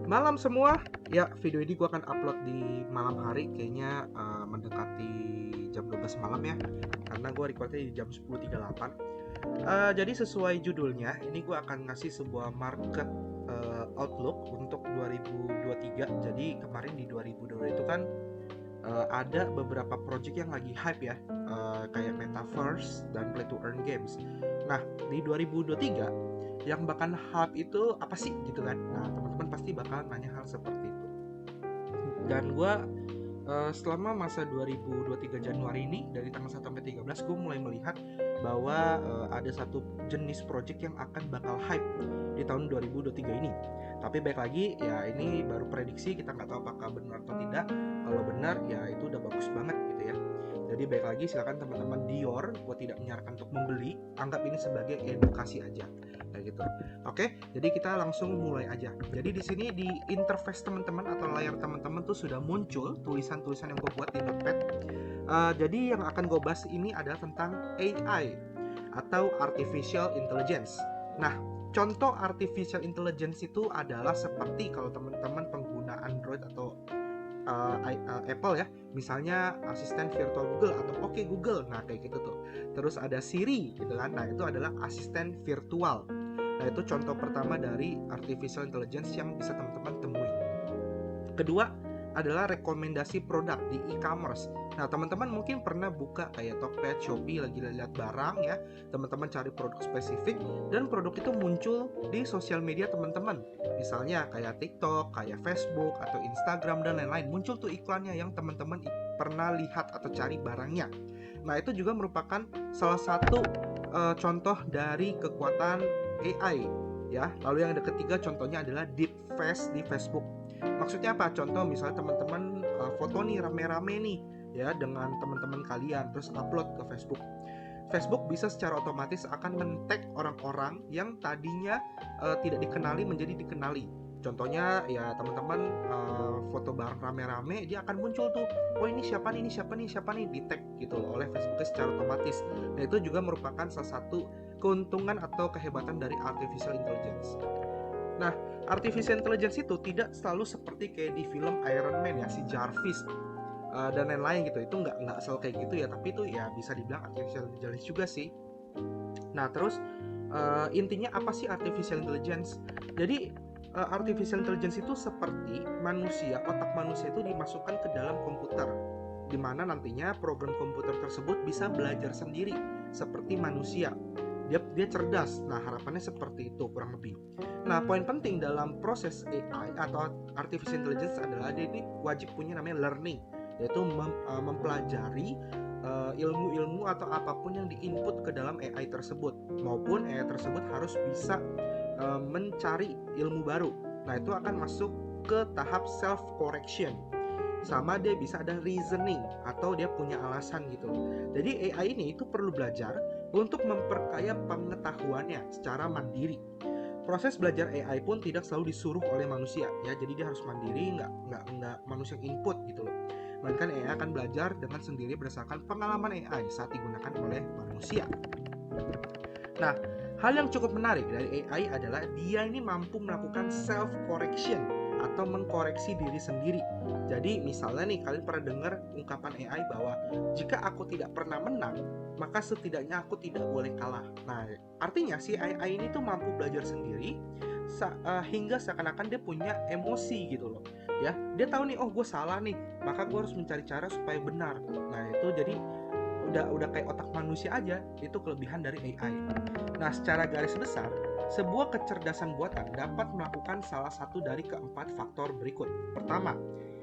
Malam semua, ya video ini gue akan upload di malam hari, kayaknya mendekati jam 12 malam ya, karena gue recordnya di jam 10.38. Jadi sesuai judulnya, ini gue akan ngasih sebuah market outlook untuk 2023. Jadi kemarin di 2022 itu kan ada beberapa project yang lagi hype ya, kayak Metaverse dan Play to Earn games. Nah, di 2023 yang bakal hype itu apa sih gitu kan? Nah, teman-teman pasti bakal nanya hal seperti itu. Dan gue selama masa 2023 Januari ini, dari tanggal 1 sampai 13, gue mulai melihat bahwa ada satu jenis project yang akan bakal hype di tahun 2023 ini. Tapi baik lagi, ya ini baru prediksi, kita nggak tahu apakah benar atau tidak. Kalau benar, ya itu udah bagus banget gitu ya. Jadi baik lagi, silakan teman-teman Dior, gue tidak menyarankan untuk membeli, anggap ini sebagai edukasi aja, kayak gitu. Oke, jadi kita langsung mulai aja. Jadi di sini di interface teman-teman atau layar teman-teman tuh sudah muncul tulisan-tulisan yang gue buat di notepad. Jadi yang akan gue bahas ini adalah tentang AI atau Artificial Intelligence. Nah, contoh Artificial Intelligence itu adalah seperti kalau teman-teman pengguna Android atau Apple ya, misalnya asisten virtual Google atau Oke Google, nah kayak gitu tuh. Terus ada Siri gitu kan, nah itu adalah asisten virtual. Nah itu contoh pertama dari Artificial Intelligence yang bisa teman-teman temui. Kedua adalah rekomendasi produk di e-commerce. Nah teman-teman mungkin pernah buka kayak Tokped, Shopee, lagi lihat barang ya, teman-teman cari produk spesifik dan produk itu muncul di sosial media teman-teman. Misalnya kayak TikTok, kayak Facebook atau Instagram dan lain-lain, muncul tuh iklannya yang teman-teman pernah lihat atau cari barangnya. Nah itu juga merupakan salah satu contoh dari kekuatan AI ya. Lalu yang ketiga contohnya adalah deep face di Facebook. Maksudnya apa? Contoh misalnya teman-teman foto nih rame-rame nih ya dengan teman-teman kalian, terus upload ke Facebook. Facebook bisa secara otomatis akan men-tag orang-orang yang tadinya tidak dikenali menjadi dikenali. Contohnya ya teman-teman foto bareng rame-rame, dia akan muncul tuh, oh ini siapa nih, ini siapa nih, siapa nih, di tag gitu loh oleh Facebook secara otomatis. Nah itu juga merupakan salah satu keuntungan atau kehebatan dari Artificial Intelligence. Nah, Artificial Intelligence itu tidak selalu seperti kayak di film Iron Man ya, si Jarvis dan lain-lain gitu. Itu nggak selalu kayak gitu ya, tapi itu ya bisa dibilang Artificial Intelligence juga sih. Nah, terus intinya apa sih Artificial Intelligence? Jadi Artificial Intelligence itu seperti manusia, otak manusia itu dimasukkan ke dalam komputer, di mana nantinya program komputer tersebut bisa belajar sendiri seperti manusia. Dia cerdas. Nah, harapannya seperti itu kurang lebih. Nah, poin penting dalam proses AI atau Artificial Intelligence adalah dia ini wajib punya namanya learning, yaitu mempelajari ilmu-ilmu atau apapun yang diinput ke dalam AI tersebut, maupun AI tersebut harus bisa mencari ilmu baru. Nah, itu akan masuk ke tahap self correction. Sama dia bisa ada reasoning atau dia punya alasan gitu loh. Jadi AI ini itu perlu belajar untuk memperkaya pengetahuannya secara mandiri. Proses belajar AI pun tidak selalu disuruh oleh manusia ya, jadi dia harus mandiri, nggak manusia yang input gitu loh. Melainkan AI akan belajar dengan sendiri berdasarkan pengalaman AI saat digunakan oleh manusia. Nah, hal yang cukup menarik dari AI adalah dia ini mampu melakukan self correction atau mengkoreksi diri sendiri. Jadi misalnya nih, kalian pernah dengar ungkapan AI bahwa jika aku tidak pernah menang, maka setidaknya aku tidak boleh kalah. Nah, artinya si AI ini tuh mampu belajar sendiri hingga seakan-akan dia punya emosi gitu loh. Ya, dia tahu nih, oh gue salah nih, maka gue harus mencari cara supaya benar. Nah, itu jadi udah kayak otak manusia aja. Itu kelebihan dari AI. Nah, secara garis besar, sebuah kecerdasan buatan dapat melakukan salah satu dari keempat faktor berikut. Pertama,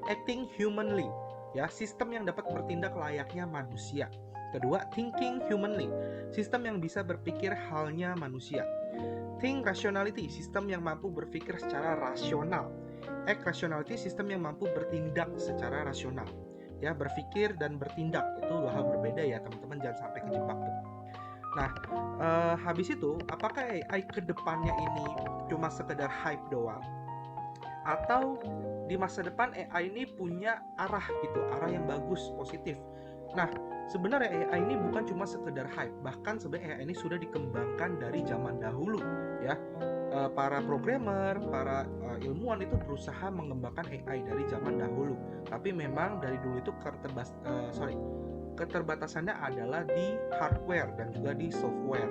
acting humanly, ya, sistem yang dapat bertindak layaknya manusia. Kedua, thinking humanly, sistem yang bisa berpikir halnya manusia. Think rationality, sistem yang mampu berpikir secara rasional. Act rationality, sistem yang mampu bertindak secara rasional. Ya, berpikir dan bertindak itu dua hal berbeda ya teman-teman, jangan sampai kejebak tuh. Nah, habis itu apakah AI kedepannya ini cuma sekedar hype doang, atau di masa depan AI ini punya arah gitu, arah yang bagus, positif. Nah, sebenarnya AI ini bukan cuma sekedar hype, bahkan sebenarnya AI ini sudah dikembangkan dari zaman dahulu ya. para programmer, para ilmuwan itu berusaha mengembangkan AI dari zaman dahulu. Tapi memang dari dulu itu keterbatasannya adalah di hardware dan juga di software.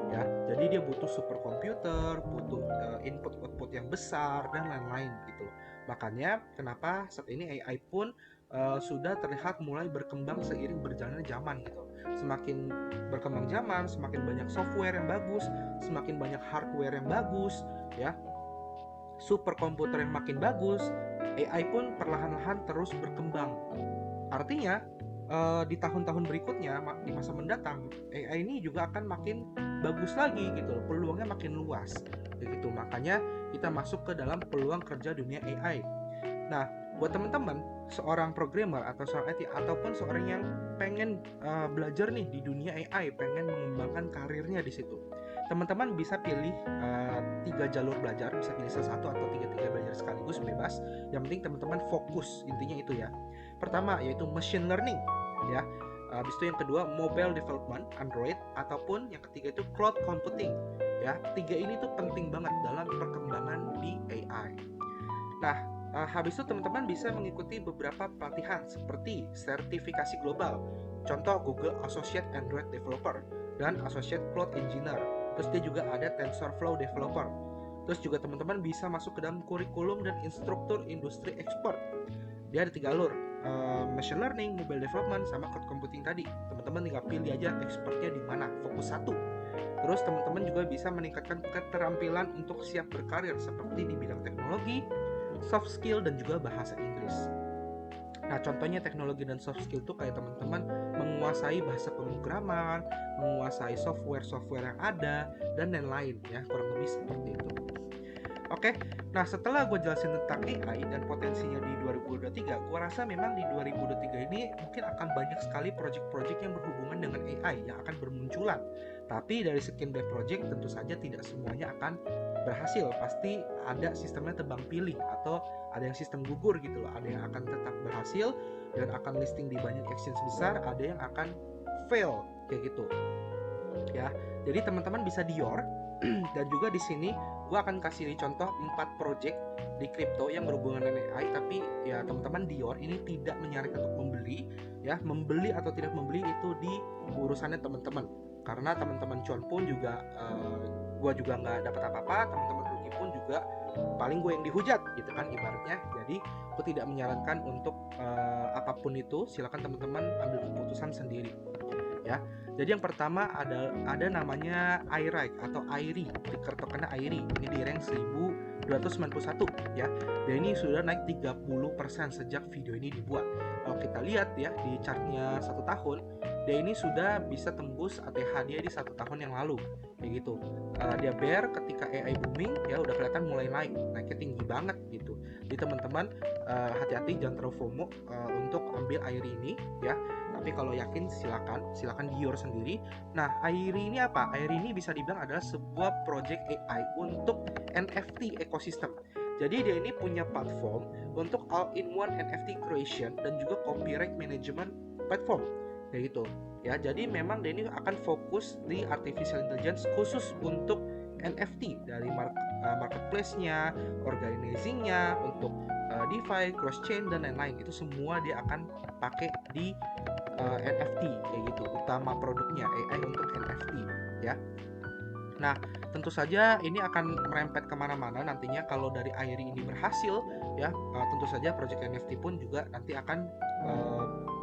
Ya, jadi dia butuh superkomputer, butuh input output yang besar dan lain-lain gitu. Makanya kenapa saat ini AI pun sudah terlihat mulai berkembang seiring berjalannya zaman gitu. Semakin berkembang zaman, semakin banyak software yang bagus, semakin banyak hardware yang bagus, ya, superkomputer yang makin bagus, AI pun perlahan-lahan terus berkembang. Artinya di tahun-tahun berikutnya, di masa mendatang, AI ini juga akan makin bagus lagi gitu, peluangnya makin luas begitu. Makanya kita masuk ke dalam peluang kerja dunia AI. Nah, buat teman-teman, seorang programmer atau seorang IT ataupun seorang yang pengen belajar nih di dunia AI, pengen mengembangkan karirnya di situ, teman-teman bisa pilih 3 jalur belajar, bisa pilih salah satu atau tiga belajar sekaligus, bebas. Yang penting teman-teman fokus, intinya itu ya. Pertama yaitu machine learning, ya. Habis itu yang kedua mobile development Android, ataupun yang ketiga itu cloud computing, ya. 3 ini tuh penting banget dalam perkembangan di AI. Nah, habis itu teman-teman bisa mengikuti beberapa pelatihan seperti sertifikasi global. Contoh Google Associate Android Developer dan Associate Cloud Engineer. Terus dia juga ada TensorFlow Developer. Terus juga teman-teman bisa masuk ke dalam kurikulum dan instruktur industri ekspor. Dia ada 3 alur, machine learning, mobile development, sama cloud computing tadi. Teman-teman tinggal pilih aja expertnya di mana, fokus satu. Terus teman-teman juga bisa meningkatkan keterampilan untuk siap berkarir seperti di bidang teknologi, soft skill, dan juga bahasa Inggris. Nah, contohnya teknologi dan soft skill itu kayak teman-teman menguasai bahasa pemrograman, menguasai software yang ada, dan lain-lain ya, kurang lebih seperti itu. Oke, nah setelah gue jelasin tentang AI dan potensinya di 2023, gue rasa memang di 2023 ini mungkin akan banyak sekali project-project yang berhubungan dengan AI yang akan bermunculan. Tapi dari sekian banyak project tentu saja tidak semuanya akan berhasil. Pasti ada sistemnya tebang pilih atau ada yang sistem gugur gitu loh. Ada yang akan tetap berhasil dan akan listing di banyak exchange besar, ada yang akan fail kayak gitu. Ya, jadi teman-teman bisa Dior dan juga di sini gue akan kasih contoh 4 project di crypto yang berhubungan dengan AI. Tapi ya teman-teman, Dior ini tidak menyarankan untuk membeli, ya. Membeli atau tidak membeli itu di urusannya teman-teman, karena teman-teman cuan pun juga gue juga nggak dapat apa-apa, teman-teman rugi pun juga paling gue yang dihujat gitu kan ibaratnya. Jadi gue tidak menyarankan untuk apapun itu, silakan teman-teman ambil keputusan sendiri ya. Jadi yang pertama ada namanya iRight atau AIRI, ticker tokennya AIRI. Ini di rank 1291 ya. Dan ini sudah naik 30% sejak video ini dibuat. Kalau kita lihat ya di chartnya 1 tahun, dia ini sudah bisa tembus ATH dia di 1 tahun yang lalu. Kayak gitu. Dia bear ketika AI booming ya, udah kelihatan mulai naiknya tinggi banget gitu. Jadi teman-teman hati-hati, jangan terlalu FOMO untuk ambil AIRI ini ya. Tapi kalau yakin silakan Dior sendiri. Nah, AIRI ini apa? AIRI ini bisa dibilang adalah sebuah project AI untuk NFT ekosistem. Jadi dia ini punya platform untuk all-in-one NFT creation dan juga copyright management platform. Kayak gitu. Ya, jadi memang dia ini akan fokus di artificial intelligence khusus untuk NFT, dari marketplace-nya, organizing-nya, untuk DeFi, cross-chain, dan lain-lain. Itu semua dia akan pakai di NFT kayak gitu. Utama produknya AI untuk NFT ya. Nah, tentu saja ini akan merempet kemana-mana nantinya kalau dari AIRI ini berhasil ya. Tentu saja project NFT pun juga nanti akan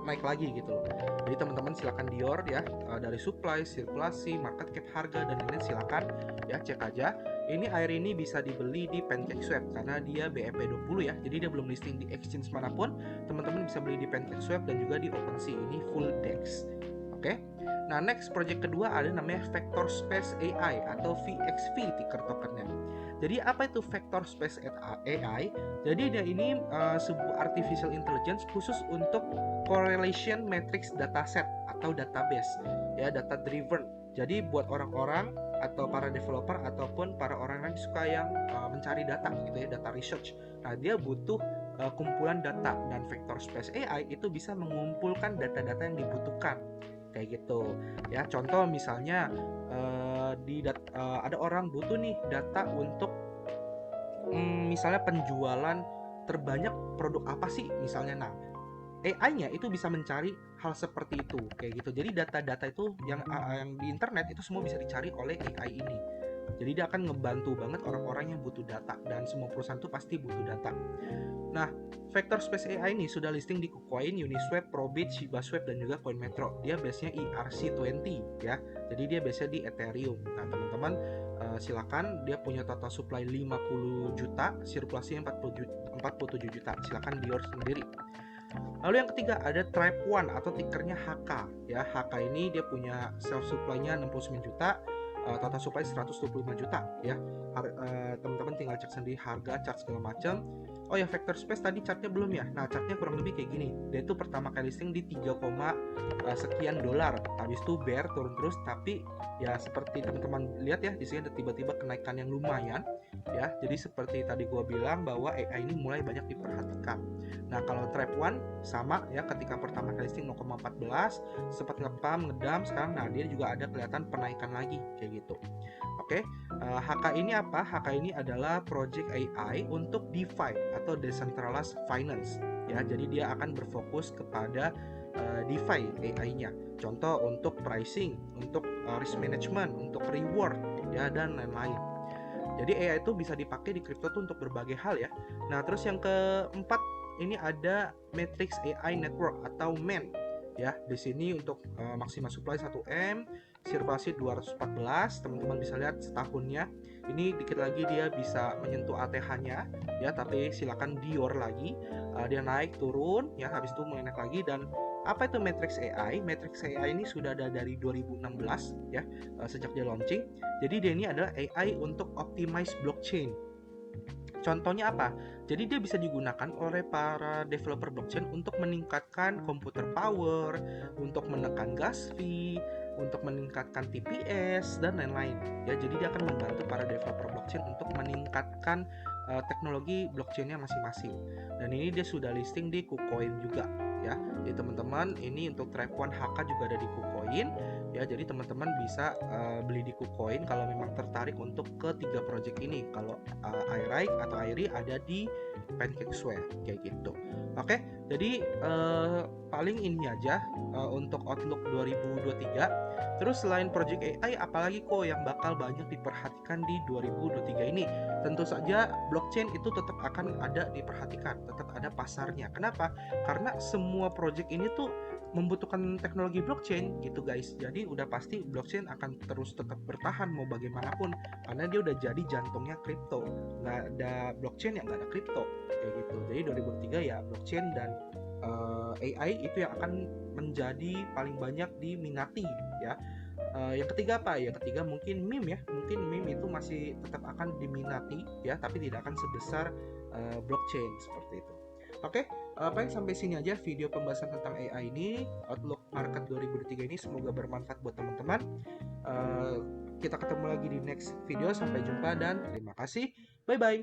naik lagi gitu loh. Jadi teman-teman silakan Dior ya, dari supply, sirkulasi, market cap, harga, dan lain-lain silakan ya, cek aja. Ini air ini bisa dibeli di PancakeSwap karena dia BEP20 ya. Jadi dia belum listing di exchange manapun. Teman-teman bisa beli di PancakeSwap dan juga di OpenSea. Ini full DEX. Oke. Nah, next project kedua ada namanya Vector Space AI atau VXV ticker tokennya. Jadi apa itu Vector Space AI? Jadi dia ini sebuah artificial intelligence khusus untuk correlation matrix dataset atau database ya, data driven. Jadi buat orang-orang atau para developer ataupun para orang yang suka yang mencari data gitu ya, data research. Nah, dia butuh kumpulan data, dan Vector Space AI itu bisa mengumpulkan data-data yang dibutuhkan kayak gitu ya. Contoh misalnya ada orang butuh nih data untuk misalnya penjualan terbanyak produk apa sih misalnya. Nah, AI-nya itu bisa mencari hal seperti itu kayak gitu. Jadi data-data itu yang di internet itu semua bisa dicari oleh AI ini. Jadi dia akan ngebantu banget orang-orang yang butuh data, dan semua perusahaan tuh pasti butuh data. Nah, Vector Space AI ini sudah listing di KuCoin, Uniswap, Probit, Shibaswap, dan juga CoinMetro. Dia biasanya ERC20 ya. Jadi dia biasanya di Ethereum. Nah, teman-teman silakan, dia punya total supply 50 juta, sirkulasinya 47 juta. Silakan di sendiri. Lalu yang ketiga ada Tribe One atau tickernya HK ya. HK ini dia punya self supply-nya 69 juta, total supply 125 juta ya. Teman-teman tinggal cek sendiri harga, chart segala macam. Oh ya, Vector Space tadi chartnya belum ya. Nah, chartnya kurang lebih kayak gini. Dia itu pertama kali listing di 3, sekian dolar. Habis itu bear turun terus, tapi ya seperti teman-teman lihat ya, di sini ada tiba-tiba kenaikan yang lumayan ya. Jadi seperti tadi gua bilang bahwa AI ini mulai banyak diperhatikan. Nah, kalau Tribe One sama ya, ketika pertama kali listing 0,14 sempat ngepam, ngedam, sekarang nah dia juga ada kelihatan penaikan lagi kayak gitu. Oke, HK ini apa? HK ini adalah project AI untuk DeFi atau Decentralized Finance ya. Jadi dia akan berfokus kepada DeFi AI-nya. Contoh untuk pricing, untuk risk management, untuk reward ya, dan lain-lain. Jadi AI itu bisa dipakai di kripto tuh untuk berbagai hal ya. Nah, terus yang keempat ini ada Matrix AI Network atau MEN ya. Di sini untuk maksimal supply 1M, sirkulasi 214, teman-teman bisa lihat setahunnya. Ini dikit lagi dia bisa menyentuh ATH-nya ya, tapi silakan dior lagi. Dia naik turun ya, habis itu mulai naik lagi. Dan apa itu Matrix AI? Matrix AI ini sudah ada dari 2016 ya, sejak dia launching. Jadi dia ini adalah AI untuk optimize blockchain. Contohnya apa? Jadi dia bisa digunakan oleh para developer blockchain untuk meningkatkan computer power, untuk menekan gas fee, untuk meningkatkan TPS dan lain-lain. Ya, jadi dia akan membantu para developer blockchain untuk meningkatkan teknologi blockchainnya masing-masing. Dan ini dia sudah listing di KuCoin juga ya. Jadi teman-teman, ini untuk Tribe One HK juga ada di KuCoin ya. Jadi teman-teman bisa beli di KuCoin kalau memang tertarik untuk ketiga project ini. Kalau iRike atau IRI ada di PancakeSwap kayak gitu. Oke, jadi paling ini aja untuk Outlook 2023. Terus selain project AI, apalagi kok yang bakal banyak diperhatikan di 2023 ini? Tentu saja blockchain itu tetap akan ada diperhatikan, tetap ada pasarnya. Kenapa? Karena semua project ini tuh membutuhkan teknologi blockchain gitu guys. Jadi udah pasti blockchain akan terus tetap bertahan mau bagaimanapun, karena dia udah jadi jantungnya kripto. Nggak ada blockchain ya nggak ada kripto kayak gitu. Jadi 2003 ya blockchain dan AI itu yang akan menjadi paling banyak diminati ya. Yang ketiga apa? Yang ketiga mungkin meme ya. Mungkin meme itu masih tetap akan diminati ya, tapi tidak akan sebesar blockchain seperti itu. Oke, paling sampai sini aja video pembahasan tentang AI ini, Outlook Market 2023 ini. Semoga bermanfaat buat teman-teman. Kita ketemu lagi di next video. Sampai jumpa dan terima kasih. Bye bye.